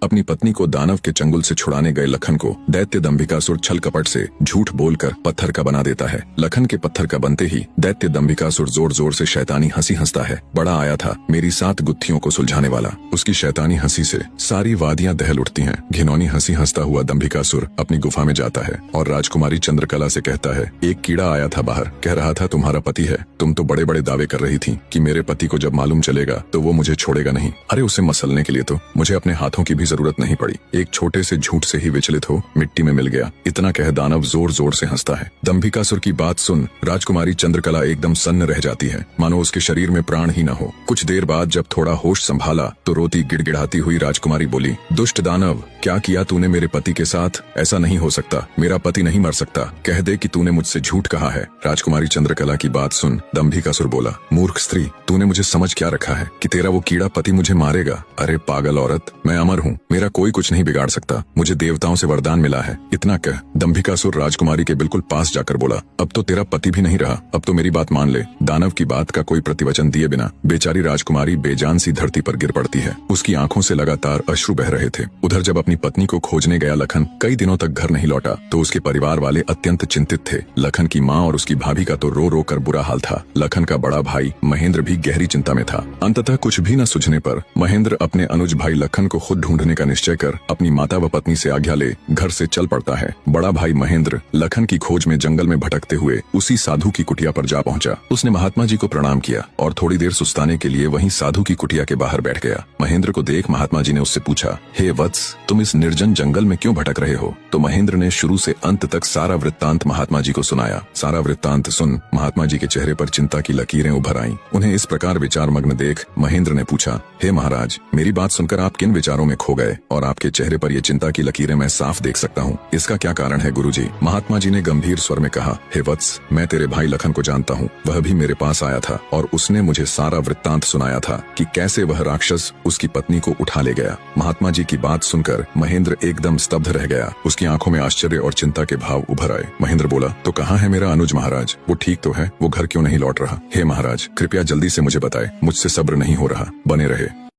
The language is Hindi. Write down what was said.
अपनी पत्नी को दानव के चंगुल से छुड़ाने गए लखन को दैत्य दंभिकासुर छल कपट से झूठ बोलकर पत्थर का बना देता है। लखन के पत्थर का बनते ही दैत्य दंभिकासुर जोर जोर से शैतानी हंसी हंसता है। बड़ा आया था मेरी 7 गुत्थियों को सुलझाने वाला। उसकी शैतानी हंसी से सारी वादियां दहल उठती हैं। घिनौनी हंसी हंसता हुआ दंभिकासुर अपनी गुफा में जाता है और राजकुमारी चंद्रकला से कहता है, एक कीड़ा आया था बाहर, कह रहा था तुम्हारा पति है। तुम तो बड़े बड़े दावे कर रही थी कि मेरे पति को जब मालूम चलेगा तो वो मुझे छोड़ेगा नहीं। अरे उसे मसलने के लिए तो मुझे अपने हाथों की भी जरूरत नहीं पड़ी। एक छोटे से झूठ से ही विचलित हो मिट्टी में मिल गया। इतना कह दानव जोर जोर से हंसता है। दंभिकासुर की बात सुन राजकुमारी चंद्रकला एकदम सन्न रह जाती है, मानो उसके शरीर में प्राण ही न हो। कुछ देर बाद जब थोड़ा होश संभाला तो रोती गिड़गिड़ाती हुई राजकुमारी बोली, दुष्ट दानव, क्या किया तूने मेरे पति के साथ? ऐसा नहीं हो सकता, मेरा पति नहीं मर सकता। कह दे कि तूने मुझसे झूठ कहा है। राजकुमारी चंद्रकला की बात सुन दंभिकासुर बोला, मूर्ख स्त्री, तूने मुझे समझ क्या रखा है कि तेरा वो कीड़ा पति मुझे मारेगा? अरे पागल औरत, मैं अमर हूँ, मेरा कोई कुछ नहीं बिगाड़ सकता। मुझे देवताओं से वरदान मिला है। इतना कह दंभिकासुर राजकुमारी के बिल्कुल पास जाकर बोला, अब तो तेरा पति भी नहीं रहा, अब तो मेरी बात मान ले। दानव की बात का कोई प्रतिवचन दिए बिना बेचारी राजकुमारी बेजान सी धरती पर गिर पड़ती है। उसकी आंखों से लगातार अश्रु बह रहे थे। उधर जब अपनी पत्नी को खोजने गया लखन कई दिनों तक घर नहीं लौटा तो उसके परिवार वाले अत्यंत चिंतित थे। लखन की माँ और उसकी भाभी का तो रो रो कर बुरा हाल था। लखन का बड़ा भाई महेंद्र भी गहरी चिंता में था। अंततः कुछ भी न सूझने पर महेंद्र अपने अनुज भाई लखन को खुद ढूंढने का निश्चय कर अपनी माता व पत्नी से आज्ञा ले घर से चल पड़ता है। बड़ा भाई महेंद्र लखन की खोज में जंगल में भटकते हुए उसी साधु की कुटिया पर जा पहुंचा। उसने महात्मा जी को प्रणाम किया और थोड़ी देर सुस्ताने के लिए वहीं साधु की कुटिया के बाहर बैठ गया। महेंद्र को देख महात्मा जी ने उससे पूछा, हे वत्स, तुम इस निर्जन जंगल में क्यों भटक रहे हो? तो महेंद्र ने शुरू से अंत तक सारा वृत्तांत महात्मा जी को सुनाया। सारा वृत्तांत सुन महात्मा जी के चेहरे पर चिंता की लकीरें उभर आईं। उन्हें इस प्रकार विचार मग्न देख महेंद्र ने पूछा, हे महाराज, मेरी बात सुनकर आप किन विचारों में खो गए और आपके चेहरे पर ये चिंता की लकीरें मैं साफ देख सकता हूँ। इसका क्या कारण है गुरुजी? महात्मा जी ने गंभीर स्वर में कहा, हे वत्स, मैं तेरे भाई लखन को जानता हूँ। वह भी मेरे पास आया था और उसने मुझे सारा वृत्तांत सुनाया था कि कैसे वह राक्षस उसकी पत्नी को उठा ले गया। महात्मा जी की बात सुनकर महेंद्र एकदम स्तब्ध रह गया। उसकी आंखों में आश्चर्य और चिंता के भाव उभर आए। महेंद्र बोला, तो कहाँ है मेरा अनुज महाराज? वो ठीक तो है, वो घर क्यों नहीं लौट रहा? हे महाराज, कृपया जल्दी से मुझे बताए, मुझसे सब्र नहीं हो रहा, बने रहे।